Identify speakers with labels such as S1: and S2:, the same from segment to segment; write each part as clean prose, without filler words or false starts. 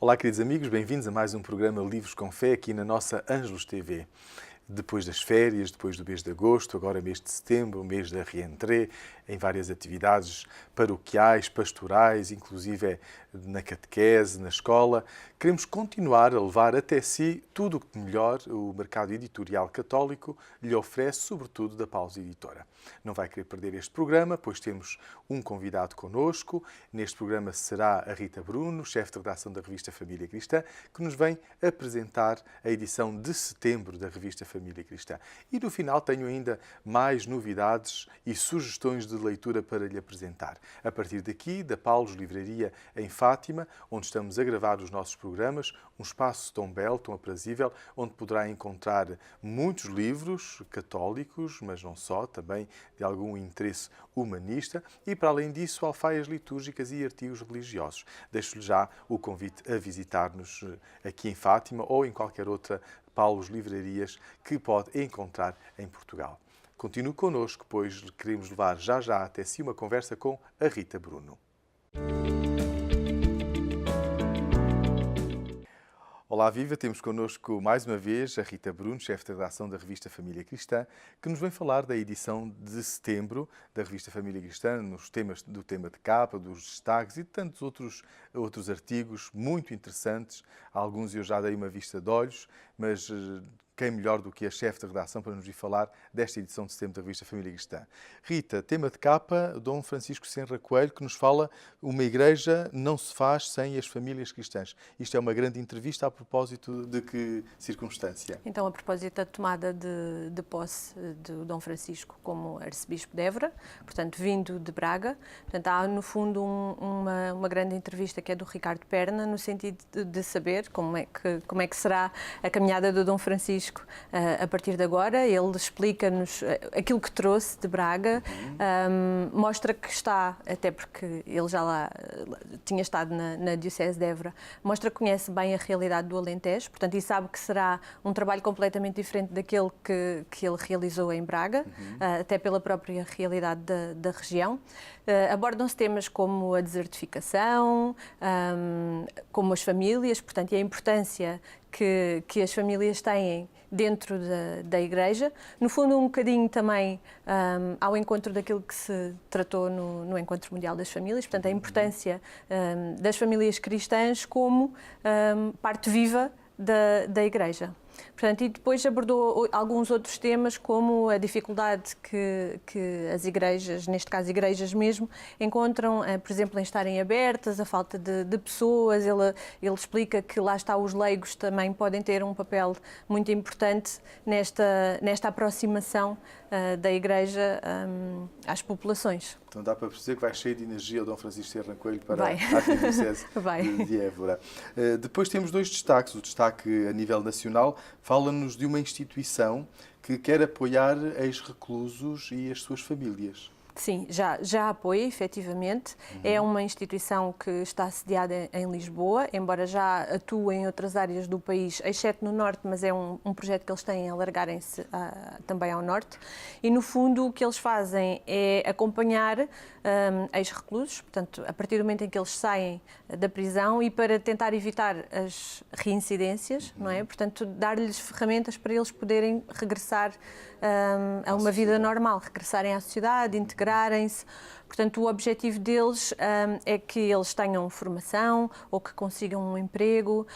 S1: Olá, queridos amigos, bem-vindos a mais um programa Livros com Fé aqui na nossa Ângelos TV. Depois das férias, depois do mês de agosto, agora mês de setembro, mês da rentrée, em várias atividades paroquiais, pastorais, inclusive na catequese, na escola, queremos continuar a levar até si tudo o que de melhor o mercado editorial católico lhe oferece, sobretudo da Paulus Editora. Não vai querer perder este programa, pois temos um convidado connosco. Neste programa será a Rita Bruno, chefe de redação da revista Família Cristã, que nos vem apresentar a edição de setembro da revista Família Cristã. E no final tenho ainda mais novidades e sugestões de leitura para lhe apresentar. A partir daqui, da Paulus Livraria em Fátima, onde estamos a gravar os nossos programas, um espaço tão belo, tão aprazível, onde poderá encontrar muitos livros católicos, mas não só, também de algum interesse humanista e, para além disso, alfaias litúrgicas e artigos religiosos. Deixo-lhe já o convite a visitar-nos aqui em Fátima ou em qualquer outra Paulus Livrarias que pode encontrar em Portugal. Continue connosco, pois queremos levar já até si uma conversa com a Rita Bruno. Olá, viva! Temos connosco mais uma vez a Rita Bruno, chefe de redação da revista Família Cristã, que nos vem falar da edição de setembro da revista Família Cristã, nos temas do tema de capa, dos destaques e de tantos outros artigos muito interessantes. Alguns eu já dei uma vista de olhos, mas quem melhor do que a chefe de redação para nos ir falar desta edição de setembro da revista Família Cristã. Rita, tema de capa, Dom Francisco Senra Coelho, que nos fala: uma igreja não se faz sem as famílias cristãs. Isto é uma grande entrevista a propósito de que circunstância?
S2: Então, a propósito da tomada de posse de Dom Francisco como arcebispo de Évora, portanto, vindo de Braga. Portanto, há, no fundo, uma grande entrevista que é do Ricardo Perna, no sentido de saber como é que será a caminhada do Dom Francisco a partir de agora. Ele explica-nos aquilo que trouxe de Braga, mostra que está, até porque ele já lá tinha estado na Diocese de Évora, mostra que conhece bem a realidade do Alentejo, portanto, e sabe que será um trabalho completamente diferente daquele que ele realizou em Braga, até pela própria realidade da região. Abordam-se temas como a desertificação, como as famílias, portanto, e a importância que as famílias têm dentro da Igreja. No fundo, um bocadinho também ao encontro daquilo que se tratou no Encontro Mundial das Famílias, portanto, a importância das famílias cristãs como parte viva da Igreja. Portanto, e depois abordou alguns outros temas, como a dificuldade que as igrejas, neste caso igrejas mesmo, encontram, por exemplo, em estarem abertas, a falta de pessoas. Ele explica que lá está, os leigos também podem ter um papel muito importante nesta aproximação da Igreja às populações.
S1: Então dá para perceber que vai cheio de energia o Dom Francisco Senra Coelho para a Arquidiocese de Évora. Depois temos dois destaques. O destaque a nível nacional fala-nos de uma instituição que quer apoiar ex-reclusos e as suas famílias.
S2: Sim, já apoia, efetivamente. É uma instituição que está sediada em Lisboa, embora já atue em outras áreas do país, exceto no Norte, mas é um projeto que eles têm a alargarem-se também ao Norte. E, no fundo, o que eles fazem é acompanhar ex-reclusos, portanto, a partir do momento em que eles saem da prisão, e para tentar evitar as reincidências, não é? Portanto, dar-lhes ferramentas para eles poderem regressar a uma vida normal, regressarem à sociedade, integrarem-se. Portanto, o objetivo deles é que eles tenham formação ou que consigam um emprego.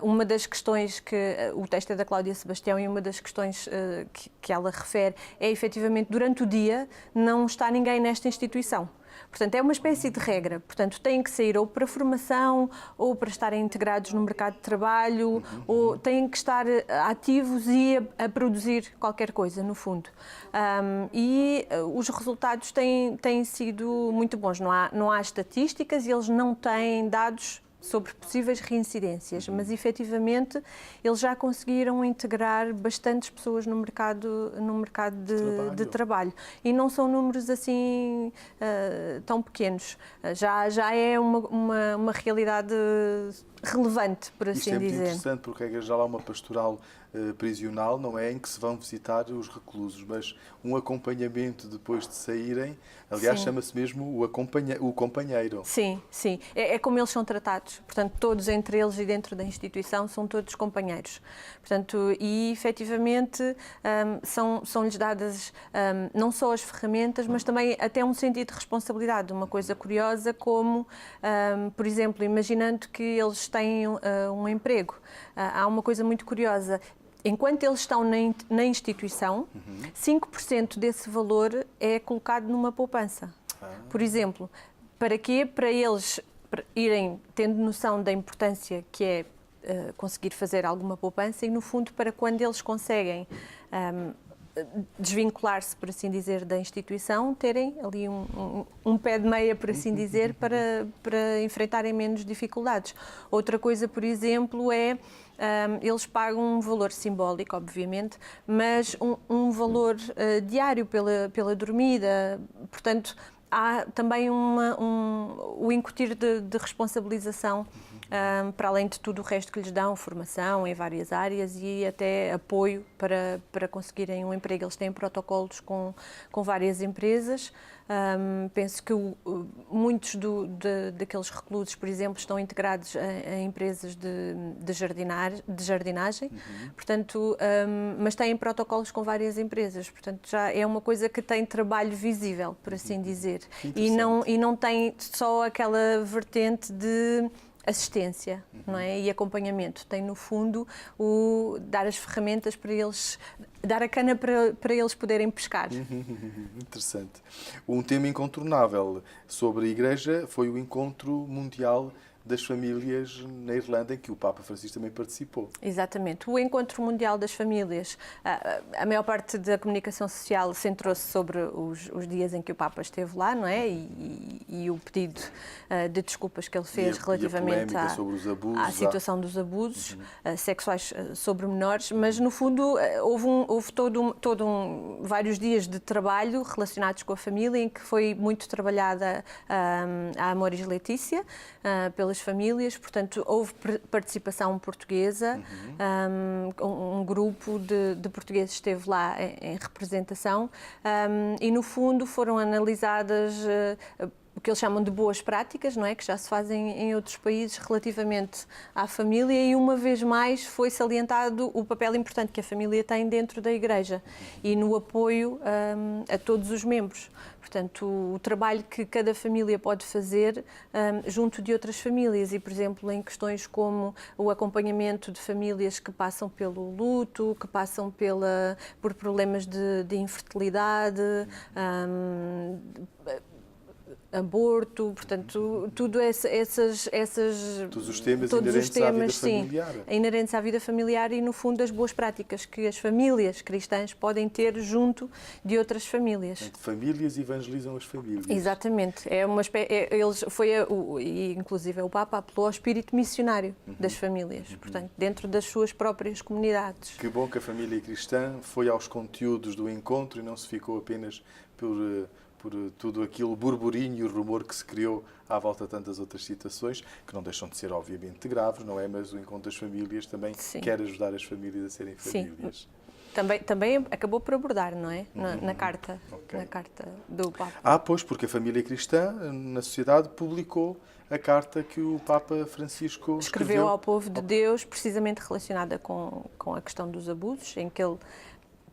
S2: Uma das questões que o texto é da Cláudia Sebastião, e uma das questões que ela refere é, efetivamente, durante o dia não está ninguém nesta instituição. Portanto, é uma espécie de regra. Portanto, têm que sair ou para formação, ou para estarem integrados no mercado de trabalho, ou têm que estar ativos e a produzir qualquer coisa, no fundo. E os resultados têm sido muito bons. Não há estatísticas e eles não têm dados sobre possíveis reincidências, mas efetivamente eles já conseguiram integrar bastantes pessoas no mercado de trabalho. E não são números assim tão pequenos. Já é uma realidade relevante, por
S1: Isto
S2: assim
S1: é muito
S2: dizer.
S1: interessante, porque já há uma pastoral prisional, não é em que se vão visitar os reclusos, mas um acompanhamento depois de saírem, aliás,
S2: Sim.
S1: chama-se mesmo o companheiro.
S2: Sim, sim. É como eles são tratados. Portanto, todos entre eles e dentro da instituição são todos companheiros. Portanto, e efetivamente são-lhes dadas não só as ferramentas, mas também até um sentido de responsabilidade. Uma coisa curiosa como, por exemplo, imaginando que eles têm um emprego. Há uma coisa muito curiosa. Enquanto eles estão na instituição, 5% desse valor é colocado numa poupança. Por exemplo, para quê? Para eles irem tendo noção da importância que é conseguir fazer alguma poupança e, no fundo, para quando eles conseguem desvincular-se, por assim dizer, da instituição, terem ali um pé de meia, por assim dizer, para enfrentarem menos dificuldades. Outra coisa, por exemplo, é eles pagam um valor simbólico, obviamente, mas um valor diário pela dormida. Portanto, há também o incutir de responsabilização, para além de tudo o resto que lhes dão, formação em várias áreas e até apoio para conseguirem um emprego. Eles têm protocolos com várias empresas. Penso que muitos daqueles reclusos, por exemplo, estão integrados em empresas de jardinagem, portanto, mas têm protocolos com várias empresas, portanto já é uma coisa que tem trabalho visível, por assim dizer, e não tem só aquela vertente de assistência, não é? E acompanhamento. Tem, no fundo, dar as ferramentas para eles, dar a cana para eles poderem pescar.
S1: Interessante. Um tema incontornável sobre a Igreja foi o Encontro Mundial das Famílias na Irlanda, em que o Papa Francisco também participou.
S2: Exatamente. O Encontro Mundial das Famílias, a maior parte da comunicação social centrou-se sobre os dias em que o Papa esteve lá, não é? E o pedido de desculpas que ele fez relativamente à situação dos abusos sexuais sobre menores, mas no fundo houve vários dias de trabalho relacionados com a família, em que foi muito trabalhada a Amoris Laetitia pelas famílias, portanto houve participação portuguesa, um grupo de portugueses esteve lá em representação e no fundo foram analisadas o que eles chamam de boas práticas, não é? Que já se fazem em outros países relativamente à família e uma vez mais foi salientado o papel importante que a família tem dentro da Igreja e no apoio a todos os membros. Portanto, o trabalho que cada família pode fazer junto de outras famílias e, por exemplo, em questões como o acompanhamento de famílias que passam pelo luto, que passam por problemas de infertilidade, aborto, portanto,
S1: todos os temas inerentes à vida familiar.
S2: Inerentes à vida familiar e, no fundo, as boas práticas que as famílias cristãs podem ter junto de outras famílias.
S1: Famílias evangelizam as famílias.
S2: Exatamente. Inclusive o Papa apelou ao espírito missionário das famílias, portanto, dentro das suas próprias comunidades.
S1: Que bom que a família cristã foi aos conteúdos do encontro e não se ficou apenas por tudo aquilo, burburinho e o rumor que se criou à volta de tantas outras situações, que não deixam de ser, obviamente, graves, não é? Mas o Encontro das Famílias também quer ajudar as famílias a serem famílias.
S2: Também acabou por abordar, não é? Na carta do Papa.
S1: Pois, porque a família cristã, na sociedade, publicou a carta que o Papa Francisco
S2: escreveu ao povo de Deus, precisamente relacionada com a questão dos abusos, em que ele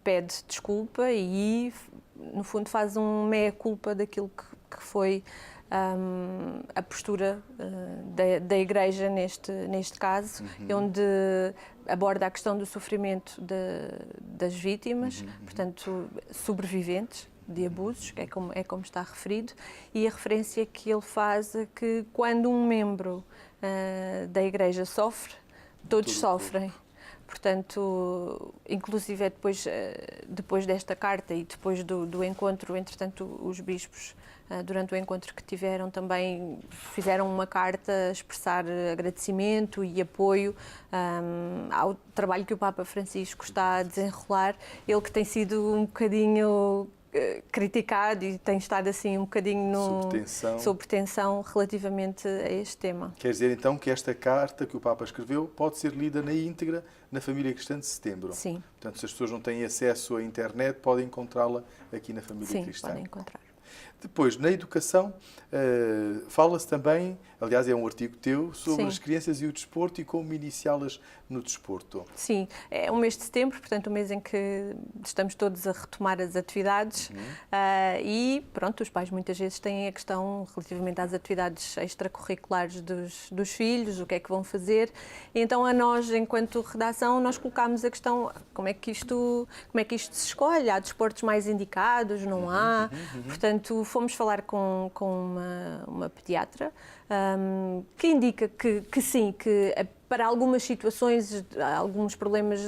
S2: pede desculpa e, no fundo, faz um meia-culpa daquilo que foi a postura da Igreja neste caso, onde aborda a questão do sofrimento das vítimas, portanto, sobreviventes de abusos, que é como está referido, e a referência que ele faz é que quando um membro da Igreja sofre, todos sofrem. Portanto, inclusive depois desta carta e depois do encontro, entretanto, os bispos, durante o encontro que tiveram, também fizeram uma carta a expressar agradecimento e apoio ao trabalho que o Papa Francisco está a desenrolar. Ele que tem sido um bocadinho criticado e tem estado assim um bocadinho sob tensão relativamente a este tema.
S1: Quer dizer então que esta carta que o Papa escreveu pode ser lida na íntegra na Família Cristã de Setembro?
S2: Sim.
S1: Portanto, se as pessoas não têm acesso à internet, podem encontrá-la aqui na Família Cristã.
S2: Sim, podem encontrar.
S1: Depois, na educação, fala-se também, aliás é um artigo teu, sobre as crianças e o desporto e como iniciá-las no desporto.
S2: Sim, é o mês de setembro, portanto o mês em que estamos todos a retomar as atividades e pronto, os pais muitas vezes têm a questão relativamente às atividades extracurriculares dos filhos, o que é que vão fazer, e então a nós, enquanto redação, nós colocámos a questão como é que isto se escolhe, há desportos mais indicados, não há, portanto fomos falar com uma pediatra que indica que sim, que para algumas situações, alguns problemas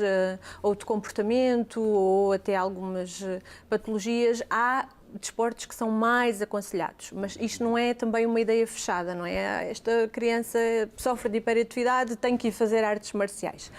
S2: ou de comportamento ou até algumas patologias, há desportos que são mais aconselhados, mas isto não é também uma ideia fechada, não é? Esta criança sofre de hiperatividade, tem que ir fazer artes marciais.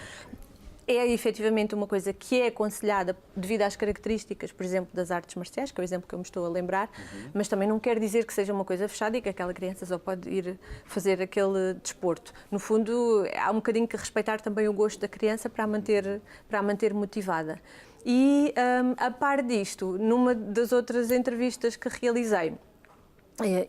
S2: É efetivamente uma coisa que é aconselhada devido às características, por exemplo, das artes marciais, que é o exemplo que eu me estou a lembrar, mas também não quer dizer que seja uma coisa fechada e que aquela criança só pode ir fazer aquele desporto. No fundo, há um bocadinho que respeitar também o gosto da criança para a manter motivada. E, a par disto, numa das outras entrevistas que realizei,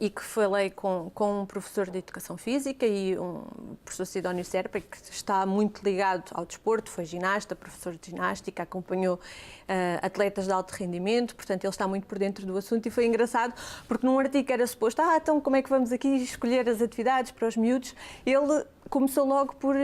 S2: e que falei com um professor de Educação Física e um professor Sidónio Serpa, que está muito ligado ao desporto, foi ginasta, professor de ginástica, acompanhou atletas de alto rendimento, portanto ele está muito por dentro do assunto, e foi engraçado porque num artigo que era suposto, então como é que vamos aqui escolher as atividades para os miúdos, ele começou logo por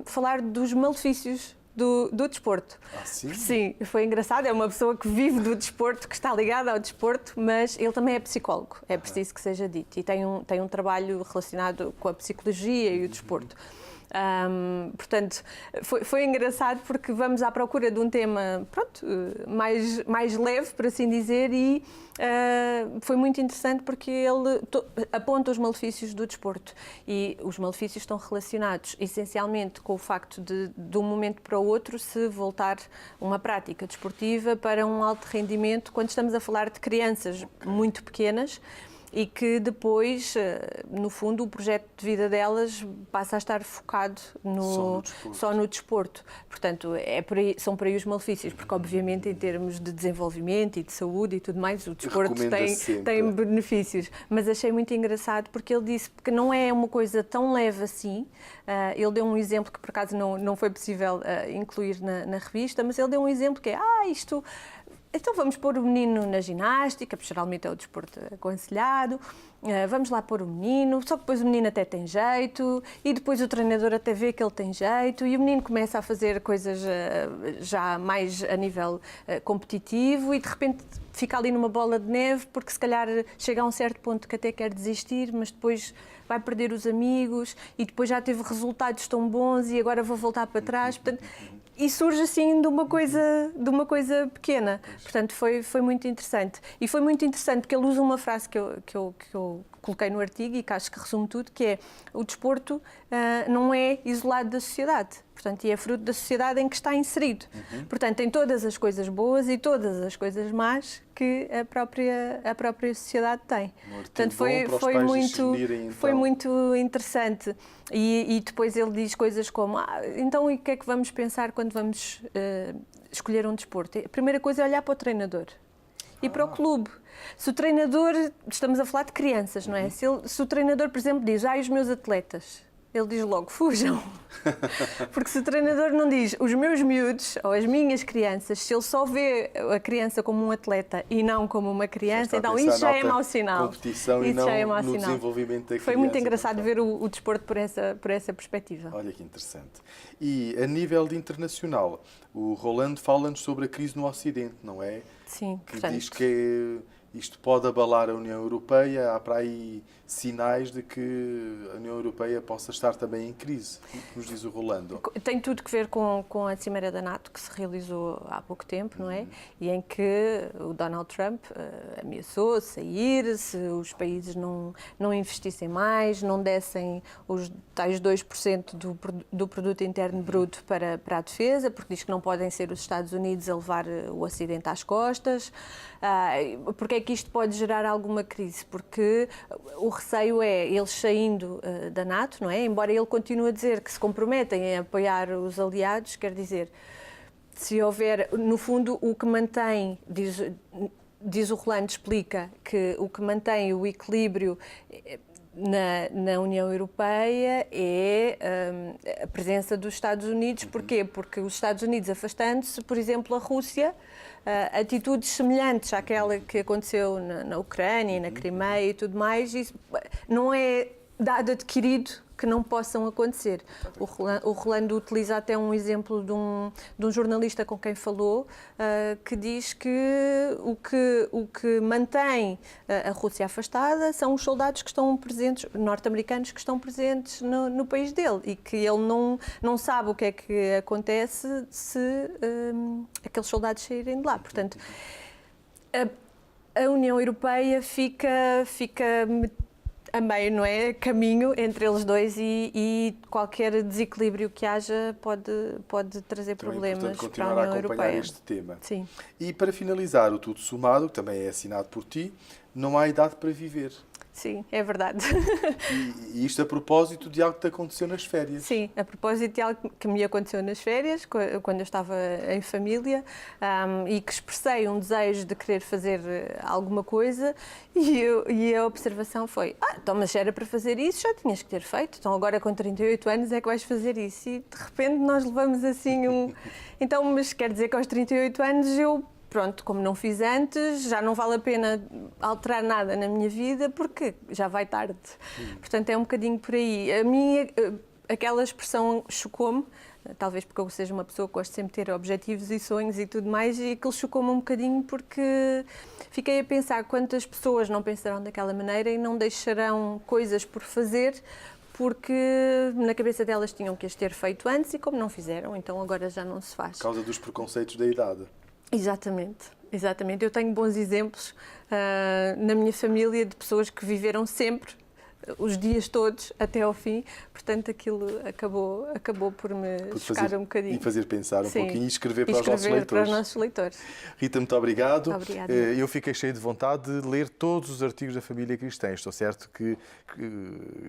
S2: falar dos malefícios do desporto.
S1: Sim?
S2: Sim, foi engraçado. É uma pessoa que vive do desporto, que está ligada ao desporto, mas ele também é psicólogo, é preciso que seja dito, e tem um trabalho relacionado com a psicologia e o desporto. Portanto, foi engraçado porque vamos à procura de um tema, pronto, mais leve, por assim dizer, e foi muito interessante porque ele aponta os malefícios do desporto, e os malefícios estão relacionados essencialmente com o facto de um momento para o outro se voltar uma prática desportiva para um alto rendimento, quando estamos a falar de crianças muito pequenas, e que depois, no fundo, o projeto de vida delas passa a estar focado só no desporto. Portanto, são por aí os malefícios, porque obviamente em termos de desenvolvimento e de saúde e tudo mais, o desporto tem benefícios. Mas achei muito engraçado porque ele disse que não é uma coisa tão leve assim. Ele deu um exemplo que por acaso não foi possível incluir na revista, mas ele deu um exemplo que é, então vamos pôr o menino na ginástica, porque geralmente é o desporto aconselhado, vamos lá pôr o menino, só que depois o menino até tem jeito, e depois o treinador até vê que ele tem jeito, e o menino começa a fazer coisas já mais a nível competitivo, e de repente fica ali numa bola de neve, porque se calhar chega a um certo ponto que até quer desistir, mas depois vai perder os amigos, e depois já teve resultados tão bons e agora vou voltar para trás. Portanto, e surge assim de uma coisa pequena. Portanto, foi muito interessante. E foi muito interessante porque ele usa uma frase que eu coloquei no artigo e que acho que resume tudo, que é: o desporto não é isolado da sociedade. Portanto, e é fruto da sociedade em que está inserido. Portanto, tem todas as coisas boas e todas as coisas más que a própria sociedade tem. Portanto, foi muito interessante. E depois ele diz coisas como: então, e o que é que vamos pensar quando vamos escolher um desporto? A primeira coisa é olhar para o treinador e para o clube. Se o treinador, estamos a falar de crianças, não é? Se o treinador, por exemplo, diz: os meus atletas, ele diz logo: fujam. Porque se o treinador não diz os meus miúdos ou as minhas crianças, se ele só vê a criança como um atleta e não como uma criança, então isso já é mau sinal.
S1: Competição e não no desenvolvimento da criança.
S2: Foi muito engraçado ver o desporto por essa perspectiva.
S1: Olha que interessante. E a nível de internacional, o Rolando fala-nos sobre a crise no Ocidente, não é?
S2: Sim,
S1: que diz que isto pode abalar a União Europeia. Há para aí sinais de que a União Europeia possa estar também em crise. O que nos diz o Rolando?
S2: Tem tudo que ver com a Cimeira da NATO, que se realizou há pouco tempo, não é? E em que o Donald Trump ameaçou sair se os países não investissem mais, não dessem os tais 2% do produto interno bruto para a defesa, porque diz que não podem ser os Estados Unidos a levar o Ocidente às costas. Porque é que isto pode gerar alguma crise? Porque o receio é eles saindo da NATO, não é? Embora ele continue a dizer que se comprometem a apoiar os aliados, quer dizer, se houver, no fundo, o que mantém, diz o Rolando, explica que o que mantém o equilíbrio na União Europeia é a presença dos Estados Unidos. Porquê? Porque os Estados Unidos, afastando-se, por exemplo, a Rússia, atitudes semelhantes àquela que aconteceu na Ucrânia, na Crimeia e tudo mais, isso não é dado adquirido que não possam acontecer. O Rolando utiliza até um exemplo de um jornalista com quem falou, que diz que o que mantém a Rússia afastada são os soldados que estão presentes, norte-americanos que estão presentes no país dele, e que ele não sabe o que é que acontece se aqueles soldados saírem de lá. Portanto, a União Europeia fica a meio, não é? Caminho entre eles dois, e qualquer desequilíbrio que haja pode trazer problemas para a União Europeia.
S1: Continuar a acompanhar este tema.
S2: Sim.
S1: E para finalizar, o tudo somado, que também é assinado por ti, não há idade para viver.
S2: Sim, é verdade.
S1: E isto a propósito de algo que te aconteceu nas férias.
S2: Sim, a propósito de algo que me aconteceu nas férias, quando eu estava em família, e que expressei um desejo de querer fazer alguma coisa, e a observação foi: então, mas era para fazer isso, já tinhas que ter feito, então agora com 38 anos é que vais fazer isso. E de repente nós levamos assim Então, mas quer dizer que aos 38 anos pronto, como não fiz antes, já não vale a pena alterar nada na minha vida porque já vai tarde. Portanto, é um bocadinho por aí. A minha, aquela expressão chocou-me, talvez porque eu seja uma pessoa que gosta sempre de ter objetivos e sonhos e tudo mais, e aquilo chocou-me um bocadinho porque fiquei a pensar quantas pessoas não pensarão daquela maneira e não deixarão coisas por fazer porque na cabeça delas tinham que as ter feito antes e como não fizeram, então agora já não se faz.
S1: Por causa dos preconceitos da idade.
S2: Exatamente, exatamente. Eu tenho bons exemplos na minha família de pessoas que viveram sempre os dias todos até ao fim, portanto aquilo acabou por me chocar um bocadinho.
S1: E fazer pensar um pouquinho e escrever para
S2: os nossos leitores.
S1: Rita, muito obrigado.
S2: Obrigada.
S1: Eu fiquei cheio de vontade de ler todos os artigos da Família Cristã. Estou certo que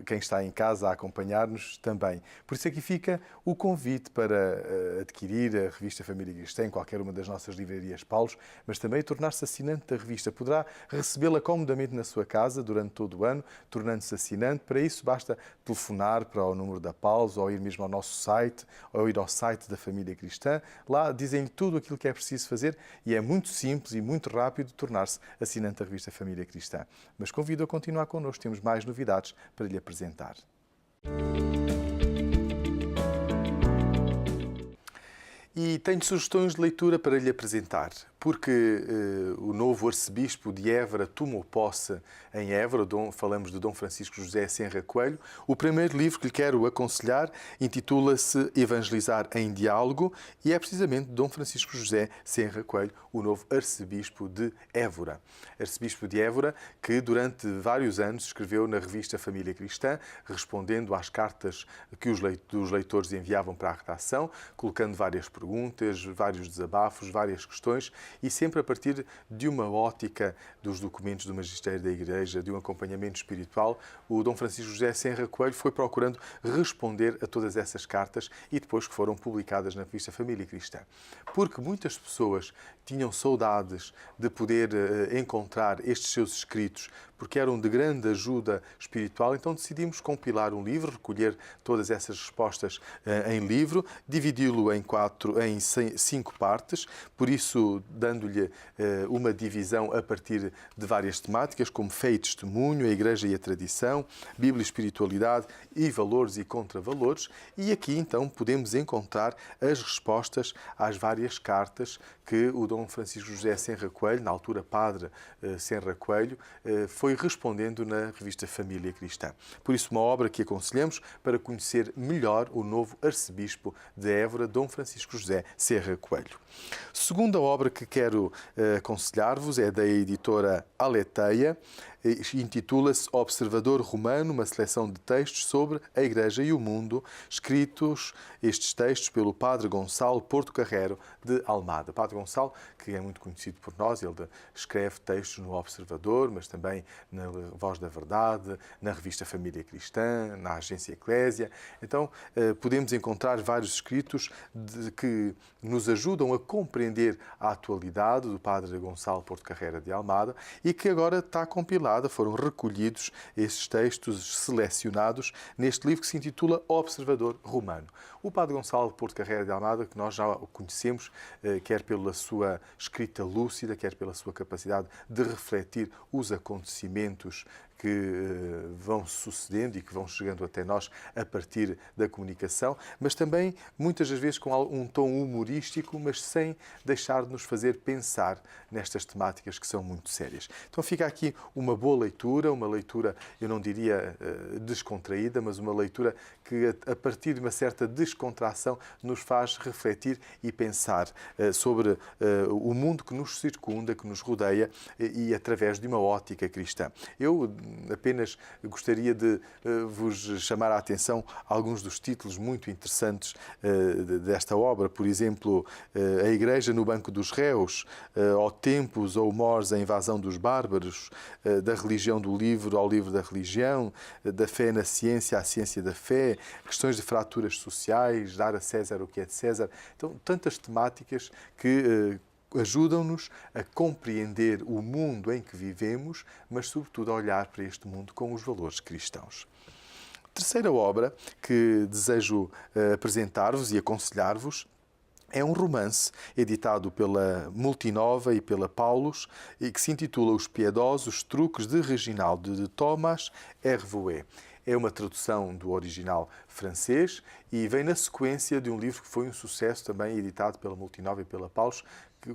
S1: quem está em casa a acompanhar-nos também. Por isso aqui fica o convite para adquirir a revista Família Cristã em qualquer uma das nossas livrarias Paulos, mas também tornar-se assinante da revista. Poderá recebê-la comodamente na sua casa durante todo o ano, tornando-se assinante. Para isso basta telefonar para o número da Paulos ou ir mesmo ao nosso site ou ir ao site da Família Cristã. Lá dizem-lhe tudo aquilo que é preciso fazer e é muito simples e muito rápido tornar-se assinante da revista Família Cristã. Mas convido a continuar connosco, temos mais novidades para lhe apresentar. E tenho sugestões de leitura para lhe apresentar, porque o novo arcebispo de Évora tomou posse em Évora, falamos de Dom Francisco José Senra Coelho. O primeiro livro que lhe quero aconselhar intitula-se Evangelizar em Diálogo e é precisamente Dom Francisco José Senra Coelho, o novo arcebispo de Évora. Arcebispo de Évora que durante vários anos escreveu na revista Família Cristã, respondendo às cartas que os leitores enviavam para a redação, colocando várias perguntas, vários desabafos, várias questões e sempre a partir de uma ótica dos documentos do Magistério da Igreja, de um acompanhamento espiritual, o Dom Francisco José Senra Coelho foi procurando responder a todas essas cartas e depois que foram publicadas na revista Família Cristã. Porque muitas pessoas tinham saudades de poder encontrar estes seus escritos, porque eram de grande ajuda espiritual, então decidimos compilar um livro, recolher todas essas respostas em livro, dividi-lo em 5 partes, por isso dando-lhe uma divisão a partir de várias temáticas, como fé e testemunho, a Igreja e a tradição, Bíblia e espiritualidade e valores e contravalores. E aqui, então, podemos encontrar as respostas às várias cartas que o Dom Francisco José Senra Coelho, na altura padre Senra Coelho, foi respondendo na revista Família Cristã. Por isso, uma obra que aconselhamos para conhecer melhor o novo arcebispo de Évora, Dom Francisco José Senra Coelho. Segunda obra que quero aconselhar-vos é da editora Aleteia, intitula-se Observador Romano, uma seleção de textos sobre a Igreja e o mundo, escritos estes textos pelo Padre Gonçalo Porto Carrero de Almada. Padre Gonçalo, que é muito conhecido por nós, ele escreve textos no Observador, mas também na Voz da Verdade, na revista Família Cristã, na Agência Eclésia. Então, podemos encontrar vários escritos que nos ajudam a compreender a atualidade do Padre Gonçalo Porto Carrero de Almada e que agora está compilado. Foram recolhidos esses textos selecionados neste livro que se intitula Observador Romano. O Padre Gonçalo Porto Carrero de Almada, que nós já o conhecemos, quer pela sua escrita lúcida, quer pela sua capacidade de refletir os acontecimentos que vão sucedendo e que vão chegando até nós a partir da comunicação, mas também muitas das vezes com um tom humorístico, mas sem deixar de nos fazer pensar nestas temáticas que são muito sérias. Então fica aqui uma boa leitura, uma leitura, eu não diria descontraída, mas uma leitura que a partir de uma certa descontração nos faz refletir e pensar sobre o mundo que nos circunda, que nos rodeia e através de uma ótica cristã. Eu apenas gostaria de vos chamar a atenção a alguns dos títulos muito interessantes desta obra. Por exemplo, A Igreja no Banco dos Réus, Ó Tempos ou Mors, a Invasão dos Bárbaros, da religião do livro ao livro da religião, da fé na ciência à ciência da fé, questões de fraturas sociais, dar a César o que é de César. Então, tantas temáticas que ajudam-nos a compreender o mundo em que vivemos, mas, sobretudo, a olhar para este mundo com os valores cristãos. Terceira obra que desejo apresentar-vos e aconselhar-vos é um romance editado pela Multinova e pela Paulus e que se intitula Os Piedosos Truques de Reginaldo de Thomas Hervouet. É uma tradução do original francês e vem na sequência de um livro que foi um sucesso também editado pela Multinova e pela Paulus,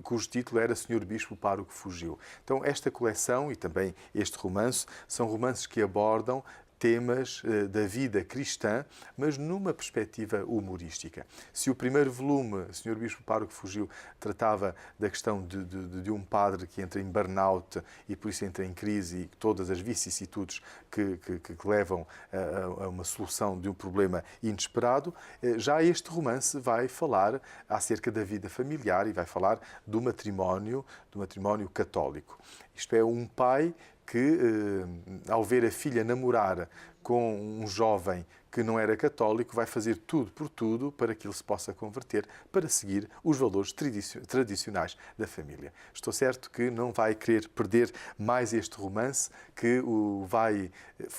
S1: cujo título era Senhor Bispo Pároco Fugiu. Então, esta coleção e também este romance são romances que abordam temas da vida cristã, mas numa perspectiva humorística. Se o primeiro volume, Senhor Bispo Pároco Fugiu, tratava da questão de um padre que entra em burnout e por isso entra em crise e todas as vicissitudes que levam a uma solução de um problema inesperado, já este romance vai falar acerca da vida familiar e vai falar do matrimónio católico. Isto é, um pai que, ao ver a filha namorar com um jovem que não era católico, vai fazer tudo por tudo para que ele se possa converter, para seguir os valores tradicionais da família. Estou certo que não vai querer perder mais este romance, que o vai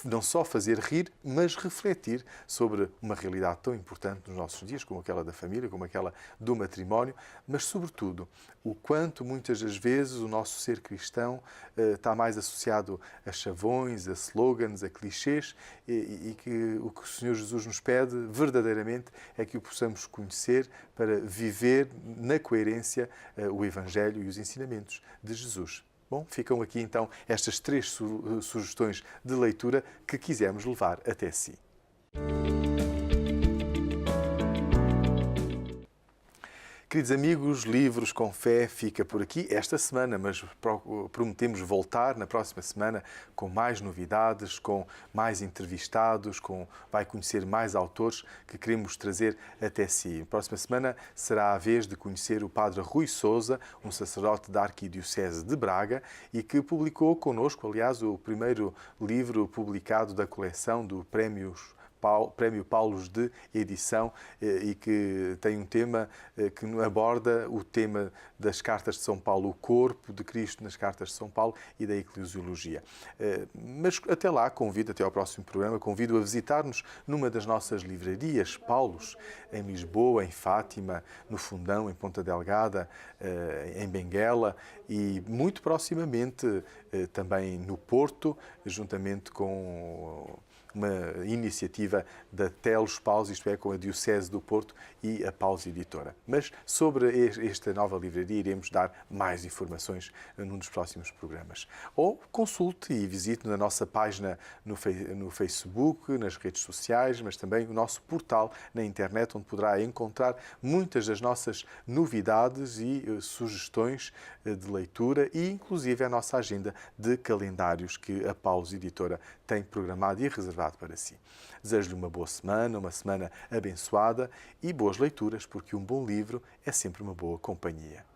S1: não só fazer rir, mas refletir sobre uma realidade tão importante nos nossos dias, como aquela da família, como aquela do matrimónio, mas, sobretudo, o quanto muitas das vezes o nosso ser cristão está mais associado a chavões, a slogans, a clichês, e que o que o Senhor Jesus nos pede verdadeiramente é que o possamos conhecer para viver na coerência o Evangelho e os ensinamentos de Jesus. Bom, ficam aqui então estas 3 sugestões de leitura que quisemos levar até si. Queridos amigos, Livros com Fé fica por aqui esta semana, mas prometemos voltar na próxima semana com mais novidades, com mais entrevistados, vai conhecer mais autores que queremos trazer até si. Na próxima semana será a vez de conhecer o Padre Rui Sousa, um sacerdote da Arquidiocese de Braga e que publicou connosco, aliás, o primeiro livro publicado da coleção do Prémio Paulus de Edição e que tem um tema que aborda o tema das cartas de São Paulo, o corpo de Cristo nas cartas de São Paulo e da eclesiologia. Mas até lá, até ao próximo programa, convido a visitar-nos numa das nossas livrarias, Paulus, em Lisboa, em Fátima, no Fundão, em Ponta Delgada, em Benguela e muito proximamente também no Porto, juntamente com uma iniciativa da Telos Paus, isto é, com a Diocese do Porto e a Paus Editora. Mas sobre esta nova livraria iremos dar mais informações num dos próximos programas. Ou consulte e visite na nossa página no Facebook, nas redes sociais, mas também o nosso portal na internet, onde poderá encontrar muitas das nossas novidades e sugestões de leitura e, inclusive, a nossa agenda de calendários que a Paus Editora tem programado e reservado para si. Desejo-lhe uma boa semana, uma semana abençoada e boas leituras, porque um bom livro é sempre uma boa companhia.